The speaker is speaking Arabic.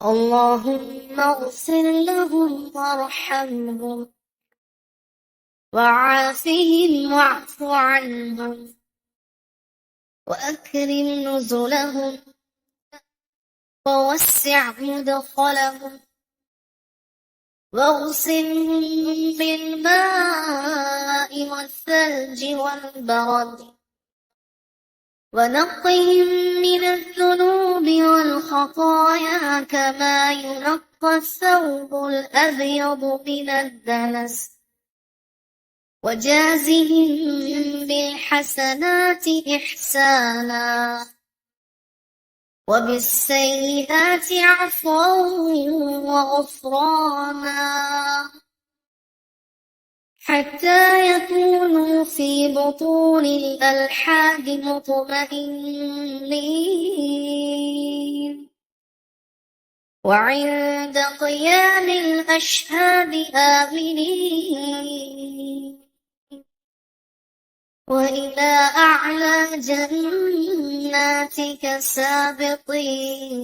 اللهم اغفر لهم وارحمهم وعافهم واعف عنهم وأكرم نزلهم ووسع مدخلهم واغسلهم بالماء والثلج والبرد ونقهم من الذنوب والخطايا كما ينقى الثوب الأبيض من الدنس وجازهم بالحسنات إحسانا وبالسيئات عفوا وغفرانا حتى يكونوا في بطون الألحاد مطمئنين وعند قيام الأشهاد آمنين وإلى أعلى جناتك سابقين